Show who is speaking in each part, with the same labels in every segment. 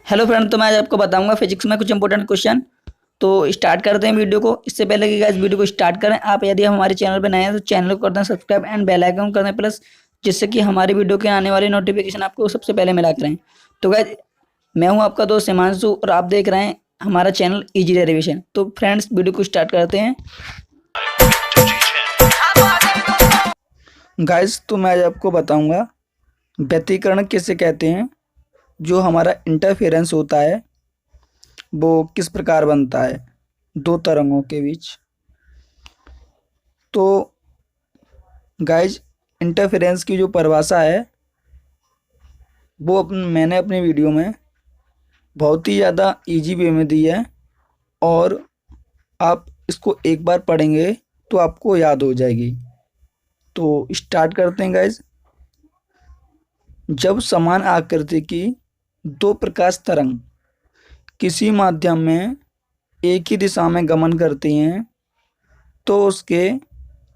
Speaker 1: Hello friend, तो मैं आज आपको बताऊंगा फिजिक्स में कुछ इंपॉर्टेंट क्वेश्चन। तो स्टार्ट करते हैं वीडियो को। इससे पहले कि गाइस वीडियो को स्टार्ट करें, आप यदि हमारे चैनल पर नए हैं तो चैनल को कर दें सब्सक्राइब एंड बेल आइकन कर दें प्लस, जिससे कि हमारी वीडियो के आने वाली नोटिफिकेशन आपको सबसे पहले मिला करें। तो गाइस, मैं हूं आपका दोस्त हिमांशु और आप देख रहे हैं हमारा चैनल इजी डेरिवेशन। तो फ्रेंड्स, वीडियो को स्टार्ट करते हैं। गाइस, तो मैं आज आपको बताऊंगा व्यतिकरण किसे कहते हैं। जो हमारा इंटरफेरेंस होता है वो किस प्रकार बनता है दो तरंगों के बीच। तो गाइज, इंटरफेरेंस की जो परिभाषा है वो मैंने अपनी वीडियो में बहुत ही ज़्यादा इजी वे में दी है, और आप इसको एक बार पढ़ेंगे तो आपको याद हो जाएगी। तो स्टार्ट करते हैं गाइज। जब समान आकृति की दो प्रकाश तरंग किसी माध्यम में एक ही दिशा में गमन करती हैं तो उसके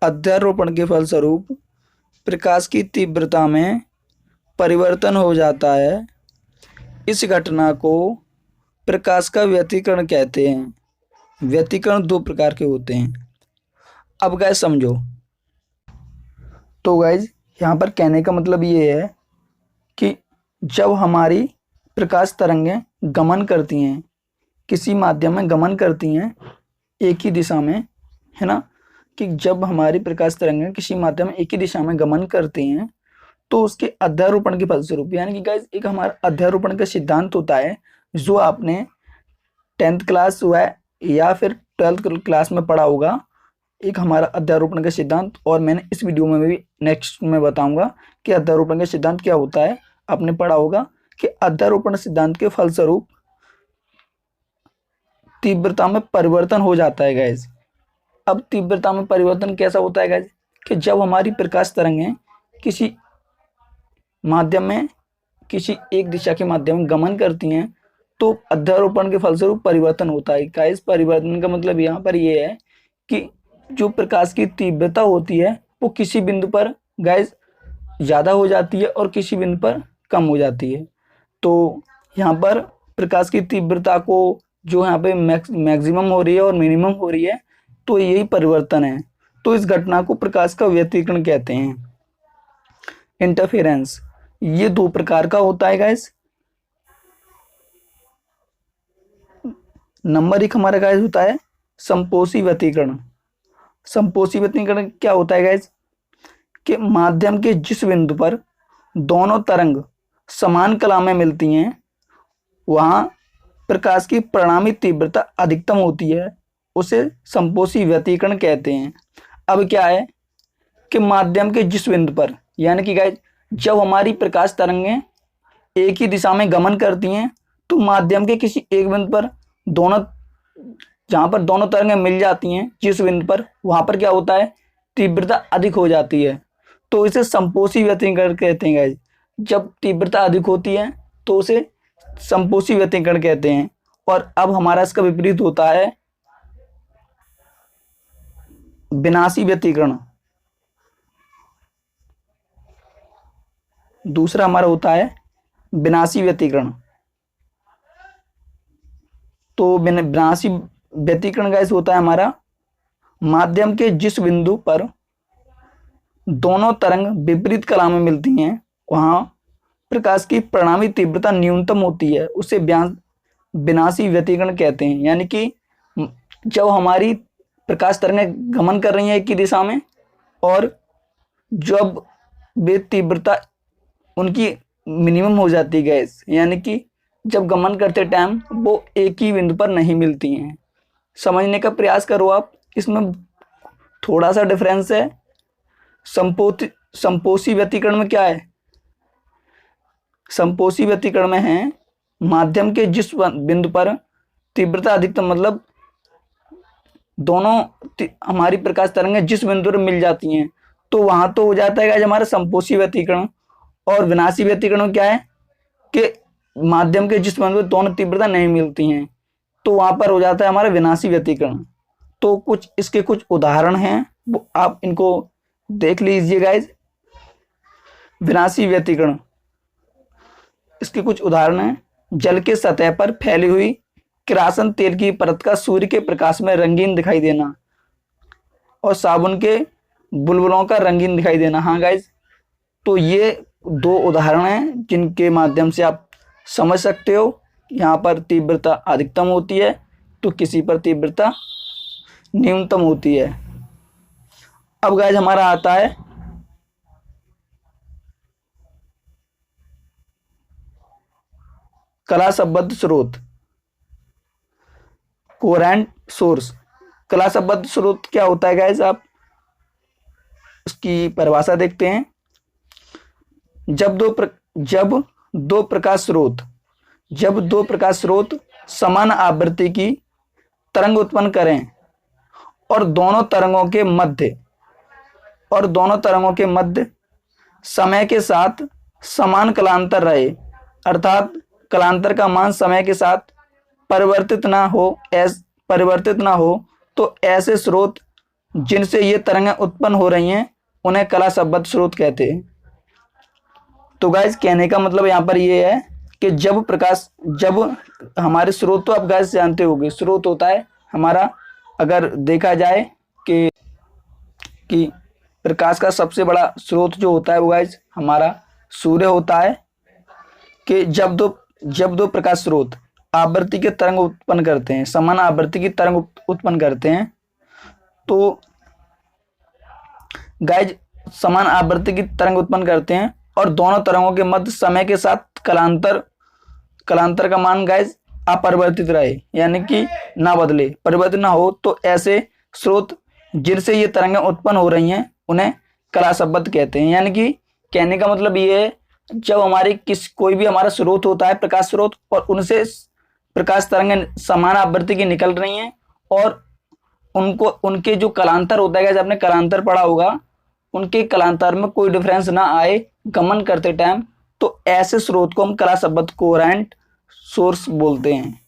Speaker 1: अध्यारोपण के फलस्वरूप प्रकाश की तीव्रता में परिवर्तन हो जाता है। इस घटना को प्रकाश का व्यतिकरण कहते हैं। व्यतिकरण दो प्रकार के होते हैं। अब गाइस समझो। तो गाइस, यहाँ पर कहने का मतलब ये है कि जब हमारी प्रकाश तरंगें गमन करती हैं, किसी माध्यम में गमन करती हैं एक ही दिशा में, है ना, कि जब हमारी प्रकाश तरंगें किसी माध्यम में एक ही दिशा में गमन करती हैं तो उसके अध्यारोपण के फलस्वरूप, यानी कि गाइस एक हमारा अध्यारोपण का सिद्धांत होता है जो आपने 10th क्लास हुआ है या फिर 12th क्लास में पढ़ा होगा। एक हमारा अध्यारोपण का सिद्धांत, और मैंने इस वीडियो में भी नेक्स्ट में बताऊंगा कि अध्यारोपण का सिद्धांत क्या होता है। आपने पढ़ा होगा कि अध्यारोपण सिद्धांत के फलस्वरूप तीव्रता में परिवर्तन हो जाता है गाइस। अब तीव्रता में परिवर्तन कैसा होता है गाइस, कि जब हमारी प्रकाश तरंगें किसी माध्यम में, किसी एक दिशा के माध्यम में गमन करती हैं तो अध्यारोपण के फलस्वरूप परिवर्तन होता है। गाइस, परिवर्तन का मतलब यहाँ पर ये है कि जो प्रकाश की तीव्रता होती है वो किसी बिंदु पर गाइस ज़्यादा हो जाती है और किसी बिंदु पर कम हो जाती है। तो यहाँ पर प्रकाश की तीव्रता को जो यहाँ पे मैक्सिमम हो रही है और मिनिमम हो रही है, तो यही परिवर्तन है। तो इस घटना को प्रकाश का व्यतिकरण कहते हैं, इंटरफेरेंस। ये दो प्रकार का होता है गाइस। नंबर एक हमारा गाइस होता है संपोषी व्यतिकरण। संपोषी व्यतिकरण क्या होता है गाइस, कि माध्यम के जिस बिंदु पर दोनों तरंग समान कला में मिलती हैं वहां प्रकाश की परिणामी तीव्रता अधिकतम होती है, उसे संपोषी व्यतिकरण कहते हैं। अब क्या है कि माध्यम के जिस बिंदु पर, यानी कि गाइस जब हमारी प्रकाश तरंगें एक ही दिशा में गमन करती हैं तो माध्यम के किसी एक बिंदु पर दोनों, जहाँ पर दोनों तरंगें मिल जाती हैं जिस बिंदु पर, वहाँ पर क्या होता है, तीव्रता अधिक हो जाती है। तो इसे संपोषी व्यतिकरण कहते हैं गाइस। जब तीव्रता अधिक होती है तो उसे संपोषी व्यतिकरण कहते हैं। और अब हमारा इसका विपरीत होता है विनाशी व्यतिकरण। दूसरा हमारा होता है विनाशी व्यतिकरण। तो विनाशी व्यतिकरण गाइस होता है हमारा माध्यम के जिस बिंदु पर दोनों तरंग विपरीत कला में मिलती हैं वहां प्रकाश की परिणामी तीव्रता न्यूनतम होती है, उसे विनाशी व्यतिकरण कहते हैं। यानी कि जब हमारी प्रकाश तरंगें गमन कर रही हैं एक ही दिशा में और जब वे तीव्रता उनकी मिनिमम हो जाती है गैस, यानी कि जब गमन करते टाइम वो एक ही बिंदु पर नहीं मिलती हैं। समझने का प्रयास करो आप, इसमें थोड़ा सा डिफरेंस है। संपोषी व्यतिकरण में क्या है, संपोषी व्यतिकरण में है माध्यम के जिस बिंदु पर तीव्रता अधिकतम, मतलब दोनों हमारी प्रकाश तरंगें जिस बिंदु पर मिल जाती हैं तो वहां तो हो जाता है हमारा संपोषी व्यतिकरण। और विनाशी व्यतिकरण में क्या है कि माध्यम के जिस बिंदु पर दोनों तीव्रता नहीं मिलती हैं तो वहां पर हो जाता है हमारा विनाशी व्यतिकरण। तो कुछ इसके कुछ उदाहरण हैं, वो आप इनको देख लीजिए गाइज। विनाशी व्यतिकरण, इसके कुछ उदाहरण हैं। जल के सतह पर फैली हुई किरासन तेल की परत का सूर्य के प्रकाश में रंगीन दिखाई देना और साबुन के बुलबुलों का रंगीन दिखाई देना। हाँ गाइज, तो ये दो उदाहरण हैं जिनके माध्यम से आप समझ सकते हो। यहाँ पर तीव्रता अधिकतम होती है तो किसी पर तीव्रता न्यूनतम होती है। अब गाइज हमारा आता है कला संबद्ध स्रोत, कोहेरेंट सोर्स। कला संबद्ध स्रोत क्या होता है गाइज, आप उसकी परिभाषा देखते हैं। जब दो प्रकाश स्रोत समान आवृत्ति की तरंग उत्पन्न करें और दोनों तरंगों के मध्य समय के साथ समान कलांतर रहे, अर्थात कलांतर का मान समय के साथ परिवर्तित ना हो, तो ऐसे स्रोत जिनसे ये तरंगें उत्पन्न हो रही हैं उन्हें कला संबद्ध स्रोत कहते हैं। तो गाइस कहने का मतलब यहाँ पर ये है कि जब हमारे स्रोत, तो आप गाइस जानते होंगे स्रोत होता है हमारा, अगर देखा जाए कि प्रकाश का सबसे बड़ा स्रोत जो होता है वो गाइस हमारा सूर्य होता है। कि जब दो प्रकाश स्रोत आवृत्ति के तरंग उत्पन्न करते हैं, समान आवृत्ति की तरंग उत्पन्न करते हैं, तो गाइज समान आवृत्ति की तरंग उत्पन्न करते हैं और दोनों तरंगों के मध्य समय के साथ कलांतर का मान गाइज अपरिवर्तित रहे, यानी कि ना बदले, परिवर्तित ना हो, तो ऐसे स्रोत जिनसे ये तरंगें उत्पन्न हो रही हैं उन्हें कला संबद्ध कहते हैं। यानी कि कहने का मतलब ये है, जब हमारी कोई भी हमारा स्रोत होता है, प्रकाश स्रोत, और उनसे प्रकाश तरंगें समान आवृत्ति की निकल रही हैं और उनके जो कलांतर होता है, जब आपने कलांतर पढ़ा होगा, उनके कलांतर में कोई डिफरेंस ना आए गमन करते टाइम, तो ऐसे स्रोत को हम कला संबद्ध कोहेरेंट सोर्स बोलते हैं।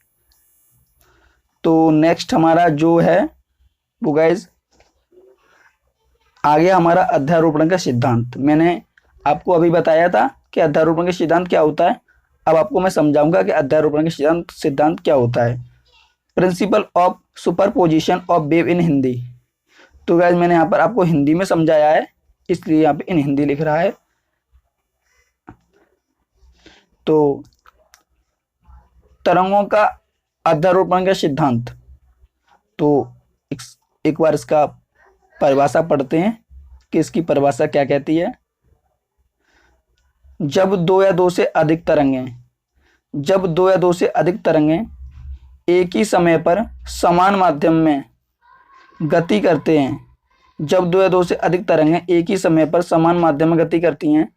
Speaker 1: तो नेक्स्ट हमारा जो है वो गाइज आगे हमारा अध्यारोपण का सिद्धांत। मैंने आपको अभी बताया था कि अध्यारोपण का सिद्धांत क्या होता है। अब आपको मैं समझाऊंगा कि अध्यारोपण का सिद्धांत क्या होता है। Principle of superposition of wave in Hindi. तो गाइज मैंने यहाँ पर आपको हिंदी में समझाया है, इसलिए यहाँ पे इन हिंदी लिख रहा है। तो तरंगों का अध्यारोपण का सिद्धांत, तो एक बार इसका परिभाषा पढ़ते हैं कि इसकी परिभाषा क्या कहती है। जब दो या दो से अधिक तरंगें एक ही समय पर समान माध्यम में गति करते हैं, जब दो या दो से अधिक तरंगें एक ही समय पर समान माध्यम में गति करती हैं,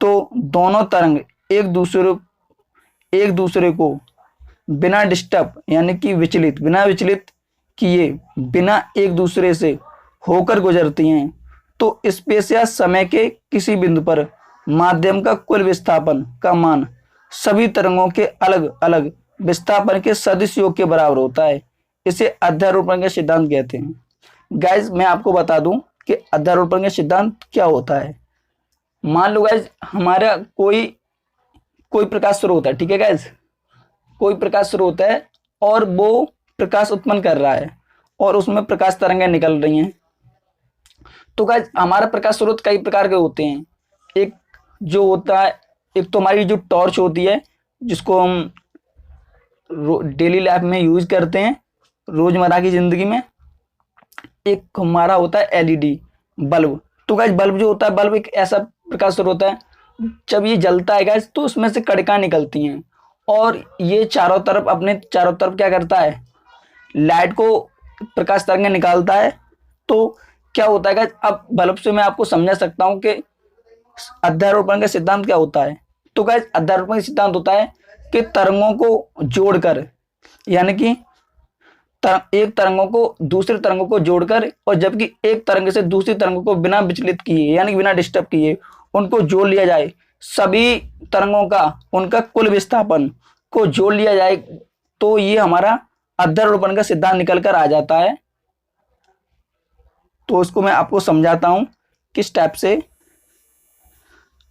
Speaker 1: तो दोनों तरंग एक दूसरे को बिना डिस्टर्ब, यानी कि बिना विचलित किए, बिना एक दूसरे से होकर गुजरती हैं, तो स्पेस या समय के किसी बिंदु पर माध्यम का कुल विस्थापन का मान सभी तरंगों के अलग अलग विस्थापन के सदिश योग के बराबर होता है। इसे अध्यारोपण का सिद्धांत कहते हैं। गाइज मैं आपको बता दूं कि अध्यारोपण का सिद्धांत क्या होता है। मान लो गाइज हमारा कोई प्रकाश स्रोत है, ठीक है गाइज, कोई प्रकाश स्रोत है और वो प्रकाश उत्पन्न कर रहा है और उसमें प्रकाश तरंगें निकल रही हैं। तो गाइज हमारा प्रकाश स्रोत कई प्रकार के होते हैं। एक जो होता है, एक तो हमारी जो टॉर्च होती है जिसको हम डेली लाइफ में यूज करते हैं रोजमर्रा की जिंदगी में। एक हमारा होता है एलईडी बल्ब। तो गाइज बल्ब जो होता है, बल्ब एक ऐसा प्रकाश स्रोत है, जब ये जलता है गाइज तो उसमें से कणिकाएं निकलती हैं और ये चारों तरफ क्या करता है, लाइट को प्रकाश तरंगें निकालता है। तो क्या होता है गाइज, अब बल्ब से मैं आपको समझा सकता हूँ कि अध्यारोपण का सिद्धांत क्या होता है। तो गाइज अध्यारोपण का सिद्धांत होता है कि तरंगों को जोड़कर, यानी कि एक तरंगों को दूसरे तरंगों को जोड़कर, और जबकि एक तरंग से दूसरी तरंगों को बिना विचलित किए, यानी कि बिना डिस्टर्ब किए उनको जोड़ लिया जाए, सभी तरंगों का उनका कुल विस्थापन को जोड़ लिया जाए, तो ये हमारा अध्यारोपण का सिद्धांत निकल कर आ जाता है। तो उसको मैं आपको समझाता हूं किस टाइप से।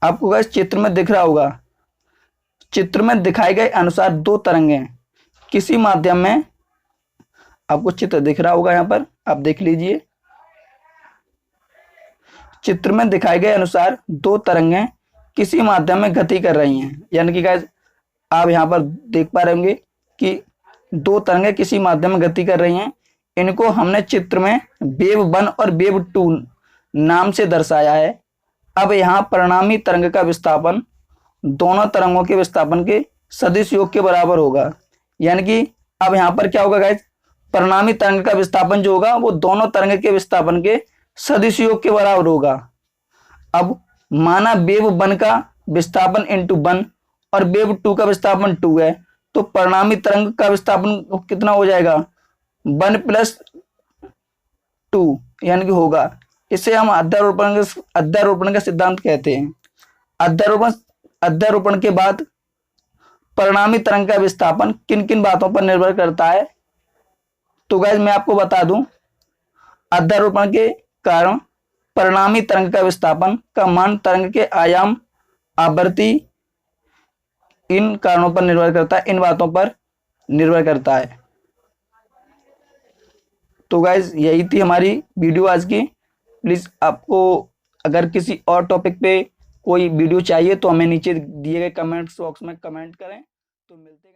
Speaker 1: आपको गाइस चित्र में दिख रहा होगा, चित्र में दिखाए गए अनुसार दो तरंगें किसी माध्यम में, आपको चित्र दिख रहा होगा यहाँ पर, आप देख लीजिए। चित्र में दिखाए गए अनुसार दो तरंगें किसी माध्यम में गति कर रही हैं, यानी कि गाइस आप यहाँ पर देख पा रहे होंगे कि दो तरंगें किसी माध्यम में गति कर रही हैं। इनको हमने चित्र में वेव 1 और वेव 2 नाम से दर्शाया है। अब यहाँ परिणामी तरंग का विस्थापन दोनों तरंगों के विस्थापन के सदिश योग के बराबर होगा। यानी कि अब यहाँ पर क्या होगा गाइस, परिणामी तरंग का विस्थापन जो होगा वो दोनों तरंग के विस्थापन के सदिश योग के बराबर होगा। अब माना वेव 1 का विस्थापन इंटू 1 और वेव 2 का विस्थापन 2 है, तो परिणामी तरंग का विस्थापन कितना हो जाएगा, 1 + 2 यानी कि होगा। इसे हम अध्यारोपण का सिद्धांत कहते हैं। अध्यारोपण के बाद परिणामी तरंग का विस्थापन किन किन बातों पर निर्भर करता है, तो गाइस मैं आपको बता दूं, अध्यारोपण के कारण परिणामी तरंग का विस्थापन का मान तरंग के आयाम, आवृत्ति, इन कारणों पर निर्भर करता है, इन बातों पर निर्भर करता है। तो गाइस यही थी हमारी वीडियो आज की। प्लीज आपको अगर किसी और टॉपिक पे कोई वीडियो चाहिए तो हमें नीचे दिए गए कमेंट्स बॉक्स में कमेंट करें। तो मिलते हैं।